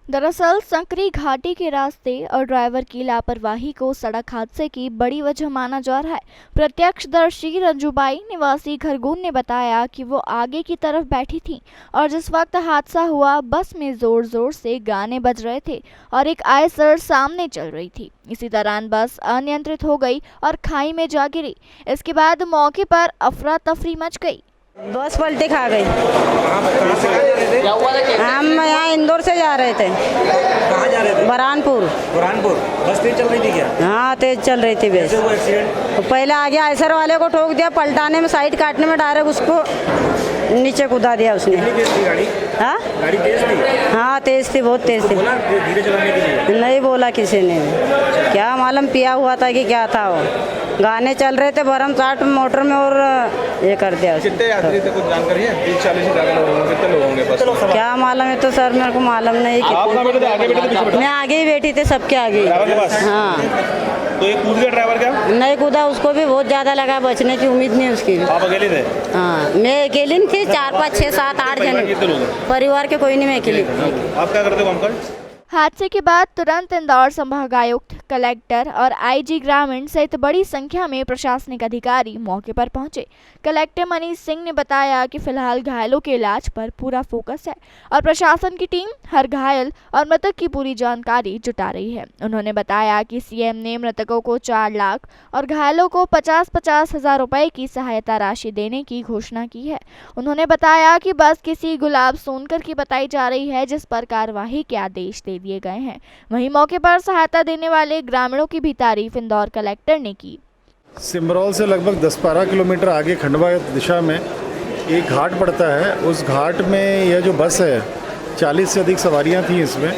दरअसल संकरी घाटी के रास्ते और ड्राइवर की लापरवाही को सड़क हादसे की बड़ी वजह माना जा रहा है। प्रत्यक्षदर्शी रंजूबाई निवासी खरगोन ने बताया कि वो आगे की तरफ बैठी थी और जिस वक्त हादसा हुआ बस में जोर जोर से गाने बज रहे थे और एक आयसर सामने चल रही थी। इसी दौरान बस अनियंत्रित हो गई और खाई में जा गिरी। इसके बाद मौके पर अफरा तफरी मच गई। बस पलटी खा गई। क्या हम यहाँ इंदौर से जा रहे थे। कहाँ जा रहे थे? बुरहानपुर। बुरहानपुर। बस तेज चल रही थी क्या? हाँ तेज चल रही थी बस। कैसे हुआ एक्सीडेंट? तो पहले आगे आयसर वाले को ठोक दिया, पलटाने में साइड काटने में डायरेक्ट उसको नीचे कूदा दिया उसने। कितनी तेज थी गाड़ी? हाँ गाड़ी तेज थी? हाँ तेज थी, बहुत तेज थी। बोला धीरे चलाने के लिए? नहीं बोला किसी ने। क्या मालूम पिया हुआ था कि क्या था। वो गाने चल रहे थे बरम चाट मोटर में और ये कर दिया। कितने यात्री थे कुछ जानकारी है? 30-40 से ज़्यादा लोग होंगे। कितने लोग होंगे बस? क्या मालूम है तो सर मेरे को मालूम नहीं। आप कहाँ बैठे थे? आगे बैठे थे पीछे बैठे? मैं आगे ही बैठी थी, सबके आगे। ड्राइवर के पास? हाँ। तो ये कूद गया ड्राइवर क्या? नहीं कूदा, उसको भी बहुत ज़्यादा लगा, बचने की उम्मीद नहीं उसकी। आप अकेले थे? हाँ मैं अकेली नहीं थी, 4, 5, 6, 7, 8 परिवार के कितने लोग जने हैं? परिवार के कोई नहीं, मैं अकेली। आप क्या करते हो अंकल? हादसे के बाद तुरंत इंदौर संभागायुक्त, कलेक्टर और आईजी ग्रामीण सहित बड़ी संख्या में प्रशासनिक अधिकारी मौके पर पहुंचे। कलेक्टर मनीष सिंह ने बताया कि फिलहाल घायलों के इलाज पर पूरा फोकस है और प्रशासन की टीम हर घायल और मृतक की पूरी जानकारी जुटा रही है। उन्होंने बताया कि सीएम ने मृतकों को 4 लाख और घायलों को 50-50 हजार रुपए की सहायता राशि देने की घोषणा की है। उन्होंने बताया कि बस किसी गुलाब सोनकर की बताई जा रही है, जिस पर कार्यवाही के आदेश दे दिए गए हैं। वहीं मौके पर सहायता देने वाले ग्रामीणों की भी तारीफ इंदौर कलेक्टर ने की। सिमरौल से लगभग 10-12 किलोमीटर आगे खंडवा दिशा में एक घाट पड़ता है। उस घाट में यह जो बस है 40 से अधिक सवारियां थी इसमें,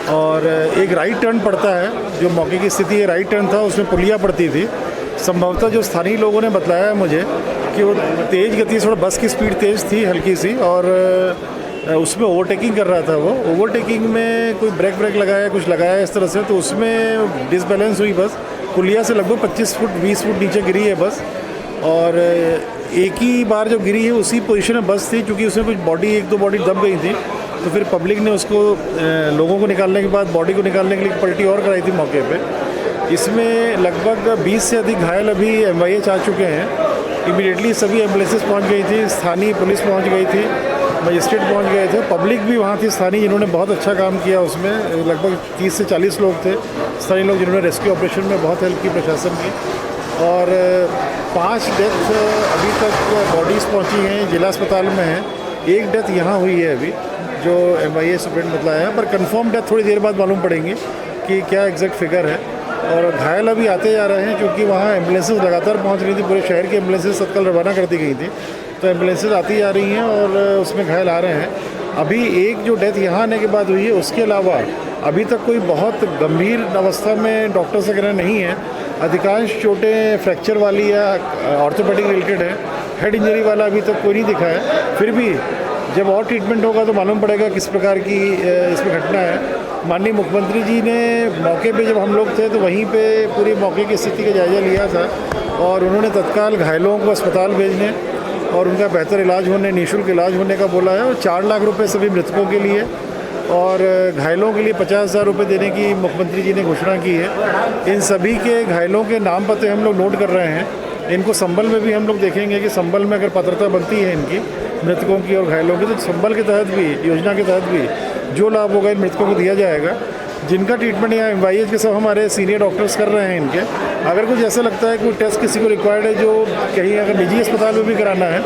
और एक राइट टर्न पड़ता है। जो मौके की स्थिति राइट टर्न था, उसमें पुलिया पड़ती थी। संभवतः जो स्थानीय लोगों ने बताया मुझे कि वो तेज़ गति, थोड़ा बस की स्पीड तेज़ थी हल्की सी, और उसमें ओवरटेकिंग कर रहा था। वो ओवरटेकिंग में कोई ब्रेक लगाया, कुछ लगाया इस तरह से, तो उसमें डिसबैलेंस हुई बस। पुलिया से लगभग 25 फुट 20 फुट नीचे गिरी है बस, और एक ही बार जो गिरी है उसी पोजीशन में बस थी, क्योंकि उसमें कुछ बॉडी 1-2 बॉडी दब गई थी। तो फिर पब्लिक ने उसको लोगों को निकालने के बाद बॉडी को निकालने के लिए पलटी और कराई थी मौके पे। इसमें लगभग 20 से अधिक घायल अभी MIH आ चुके हैं। इमीडिएटली सभी एम्बुलेंसेस पहुंच गई थी, स्थानीय पुलिस पहुंच गई थी, मजिस्ट्रेट पहुंच गए थे, पब्लिक भी वहाँ थी स्थानीय, जिन्होंने बहुत अच्छा काम किया। उसमें लगभग 30 से 40 लोग थे स्थानीय लोग, जिन्होंने रेस्क्यू ऑपरेशन में बहुत हेल्प की प्रशासन की। और 5 डेथ अभी तक बॉडीज़ पहुँची हैं, जिला अस्पताल में हैं। 1 डेथ यहाँ हुई है अभी, जो MIH सुप्रेंट बतलाया है, पर कंफर्म डेथ थोड़ी देर बाद मालूम पड़ेंगी कि क्या एग्जैक्ट फिगर है। और घायल अभी आते जा रहे हैं, क्योंकि वहाँ एम्बुलेंसेस लगातार पहुँच रही थी। पूरे शहर की एम्बुलेंसेस तत्काल रवाना कर दी गई थी, तो एम्बुलेंसेस आती जा रही हैं और उसमें घायल आ रहे हैं। अभी एक जो डेथ यहाँ आने के बाद हुई है, उसके अलावा अभी तक कोई बहुत गंभीर अवस्था में डॉक्टर्स वगैरह नहीं है। अधिकांश चोटें फ्रैक्चर वाली या ऑर्थोपेडिक रिलेटेड है, हेड इंजरी वाला अभी तक कोई नहीं दिखा है। फिर भी जब और ट्रीटमेंट होगा तो मालूम पड़ेगा किस प्रकार की इसमें घटना है। माननीय मुख्यमंत्री जी ने मौके पे जब हम लोग थे तो वहीं पे पूरी मौके की स्थिति का जायज़ा लिया था, और उन्होंने तत्काल घायलों को अस्पताल भेजने और उनका बेहतर इलाज होने, निःशुल्क इलाज होने का बोला है। और 4 लाख रुपए सभी मृतकों के लिए और घायलों के लिए 50,000 रुपये देने की मुख्यमंत्री जी ने घोषणा की है। इन सभी के घायलों के नाम पते हम लोग नोट कर रहे हैं। इनको संबल में भी हम लोग देखेंगे कि संबल में अगर पात्रता बनती है इनकी मृतकों की और घायलों की, तो संबल के तहत भी, योजना के तहत भी जो लाभ होगा इन मृतकों को दिया जाएगा। जिनका ट्रीटमेंट यहाँ MIH के सब हमारे सीनियर डॉक्टर्स कर रहे हैं इनके। अगर कुछ ऐसा लगता है कोई टेस्ट किसी को रिक्वायर्ड है, जो कहीं अगर निजी अस्पताल में भी कराना है,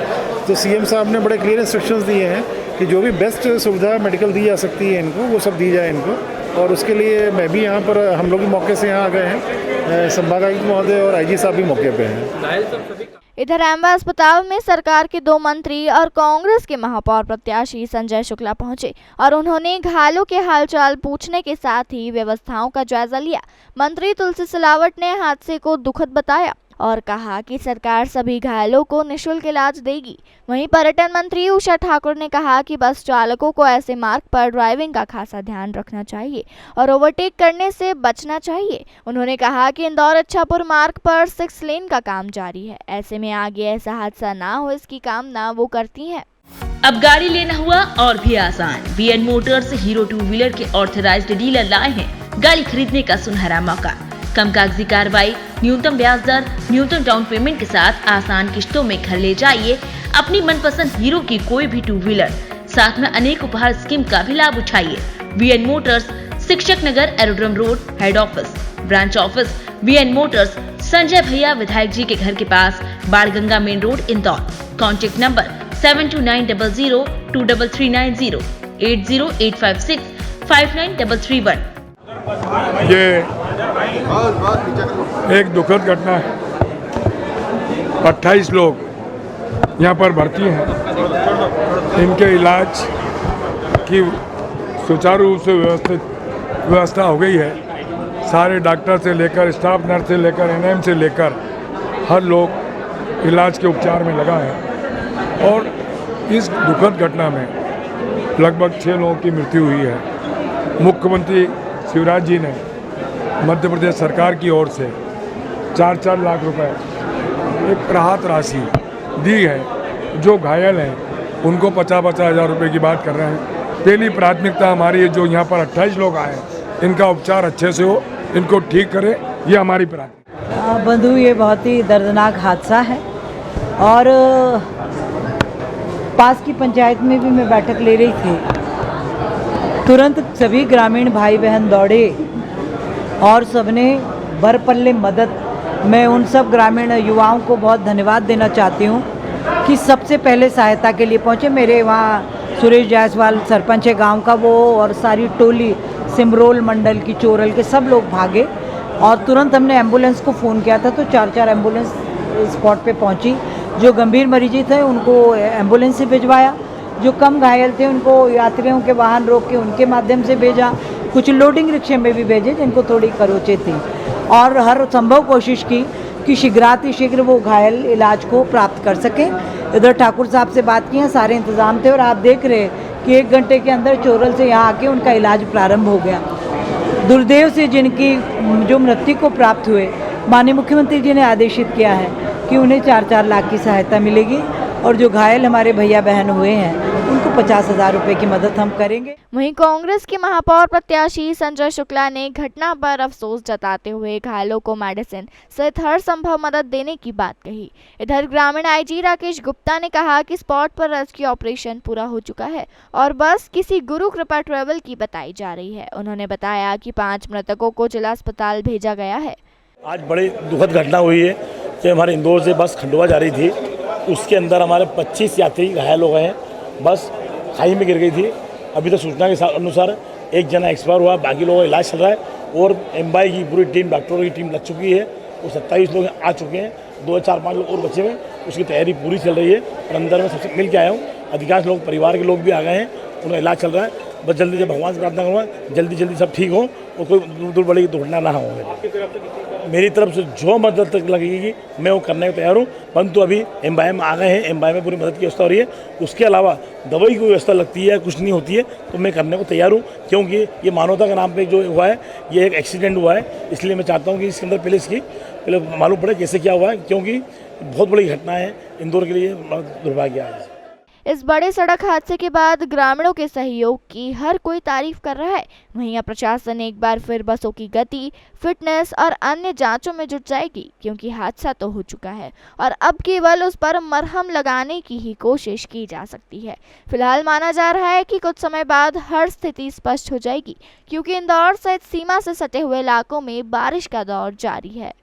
तो CM साहब ने बड़े क्लियर इंस्ट्रक्शंस दिए हैं कि जो भी बेस्ट सुविधा मेडिकल दी जा सकती है इनको, वो सब दी जाए इनको। और उसके लिए मैं भी यहाँ पर, हम लोग भी मौके से यहाँ आ गए हैं, संभागायुक्त महोदय और IG साहब भी मौके पे हैं। इधर एम्बा अस्पताल में सरकार के 2 मंत्री और कांग्रेस के महापौर प्रत्याशी संजय शुक्ला पहुंचे और उन्होंने घायलों के हालचाल पूछने के साथ ही व्यवस्थाओं का जायजा लिया। मंत्री तुलसी सिलावट ने हादसे को दुखद बताया और कहा कि सरकार सभी घायलों को निःशुल्क इलाज देगी। वहीं पर्यटन मंत्री उषा ठाकुर ने कहा कि बस चालकों को ऐसे मार्ग पर ड्राइविंग का खासा ध्यान रखना चाहिए और ओवरटेक करने से बचना चाहिए। उन्होंने कहा कि इंदौर अच्छापुर मार्ग पर 6 लेन का काम जारी है, ऐसे में आगे ऐसा हादसा ना हो इसकी कामना वो करती हैं। अब गाड़ी लेना हुआ और भी आसान। VN मोटर्स हीरो 2 व्हीलर के ऑथराइज्ड डीलर लाए हैं गाड़ी खरीदने का सुनहरा मौका। कम कागजी कार्रवाई, न्यूनतम ब्याज दर, न्यूनतम डाउन पेमेंट के साथ आसान किश्तों में घर ले जाइए अपनी मनपसंद हीरो की कोई भी 2 व्हीलर। साथ में अनेक उपहार स्कीम का भी लाभ उठाइए। VN motors, Shikshak Nagar, aerodrome road, head office. Branch office VN motors, Sanjay भैया विधायक जी के घर के पास, Banganga main road, Indore. Contact number 7290023390 8085659331। ये एक दुखद घटना है। 28 लोग यहाँ पर भर्ती हैं। इनके इलाज की सुचारू रूप से व्यवस्था हो गई है। सारे डॉक्टर से लेकर स्टाफ नर्स से लेकर NM से लेकर हर लोग इलाज के उपचार में लगा है। और इस दुखद घटना में लगभग 6 लोगों की मृत्यु हुई है। मुख्यमंत्री शिवराज जी ने मध्य प्रदेश सरकार की ओर से 4-4 लाख रुपए एक राहत राशि दी है। जो घायल हैं उनको 50-50 हज़ार रुपये की बात कर रहे हैं। पहली प्राथमिकता हमारी है जो यहाँ पर 28 लोग आए इनका उपचार अच्छे से हो, इनको ठीक करें, ये हमारी प्राथमिकता। बंधु, ये बहुत ही दर्दनाक हादसा है और पास की पंचायत में भी मैं बैठक ले रही थी। तुरंत सभी ग्रामीण भाई बहन दौड़े और सबने भरपल्ले मदद। मैं उन सब ग्रामीण युवाओं को बहुत धन्यवाद देना चाहती हूँ कि सबसे पहले सहायता के लिए पहुँचे। मेरे वहाँ सुरेश जायसवाल सरपंच है गांव का, वो और सारी टोली सिमरोल मंडल की, चोरल के सब लोग भागे और तुरंत हमने एम्बुलेंस को फ़ोन किया था तो 4-4 एम्बुलेंस स्पॉट पे पहुंची। जो गंभीर मरीज थे उनको एम्बुलेंस से भिजवाया, जो कम घायल थे उनको यात्रियों के वाहन रोक के उनके माध्यम से भेजा। कुछ लोडिंग रिक्शे में भी भेजे जिनको थोड़ी खरोचे थी और हर संभव कोशिश की कि शीघ्र वो घायल इलाज को प्राप्त कर सकें। इधर ठाकुर साहब से बात की है, सारे इंतजाम थे और आप देख रहे कि 1 घंटे के अंदर चोरल से यहाँ आके उनका इलाज प्रारंभ हो गया। दुर्दैव से जिनकी जो मृत्यु को प्राप्त हुए, माननीय मुख्यमंत्री जी ने आदेशित किया है कि उन्हें 4-4 लाख की सहायता मिलेगी और जो घायल हमारे भैया बहन हुए हैं उनको 50,000 रुपये की मदद हम करेंगे। वहीं कांग्रेस के महापौर प्रत्याशी संजय शुक्ला ने घटना पर अफसोस जताते हुए घायलों को मेडिसिन सहित हर संभव मदद देने की बात कही। इधर ग्रामीण IG राकेश गुप्ता ने कहा कि स्पॉट पर रेस्क्यू ऑपरेशन पूरा हो चुका है और बस किसी गुरु कृपा ट्रेवल की बताई जा रही है। उन्होंने बताया कि 5 मृतकों को जिला अस्पताल भेजा गया है। आज बड़ी दुखद घटना हुई है कि हमारे इंदौर से बस खंडवा जा रही थी, उसके अंदर हमारे 25 यात्री घायल हो गए हैं। बस खाई में गिर गई थी। अभी तो सूचना के अनुसार 1 जना एक्सपायर हुआ, बाकी लोगों का इलाज चल रहा है और MBI की पूरी टीम, डॉक्टरों की टीम लग चुकी है और 27 लोग आ चुके हैं। 2-4-5 लोग और बचे हुए, उसकी तैयारी पूरी चल रही है और अंदर में सबसे मिल के आया हूँ। अधिकांश लोग, परिवार के लोग भी आ गए हैं, उनका इलाज चल रहा है। बस जल्दी से भगवान से प्रार्थना करूँगा जल्दी सब ठीक हो और कोई दूर बड़ी दुर्घटना ना हो। मेरी तरफ से जो मदद तक लगेगी मैं वो करने को तैयार हूँ, परंतु अभी MBI में आ गए हैं, MBI में पूरी मदद की व्यवस्था हो रही है। उसके अलावा दवाई की व्यवस्था लगती है, कुछ नहीं होती है तो मैं करने को तैयार हूँ, क्योंकि ये मानवता के नाम पे जो हुआ है ये एक एक्सीडेंट हुआ है। इसलिए मैं चाहता हूँ कि इसके अंदर पहले मालूम पड़े कैसे क्या हुआ है, क्योंकि बहुत बड़ी घटना है, इंदौर के लिए दुर्भाग्य है। इस बड़े सड़क हादसे के बाद ग्रामीणों के सहयोग की हर कोई तारीफ कर रहा है। वहीं प्रशासन एक बार फिर बसों की गति, फिटनेस और अन्य जांचों में जुट जाएगी, क्योंकि हादसा तो हो चुका है और अब केवल उस पर मरहम लगाने की ही कोशिश की जा सकती है। फिलहाल माना जा रहा है कि कुछ समय बाद हर स्थिति स्पष्ट हो जाएगी, क्योंकि इंदौर सहित सीमा से सटे हुए इलाकों में बारिश का दौर जारी है।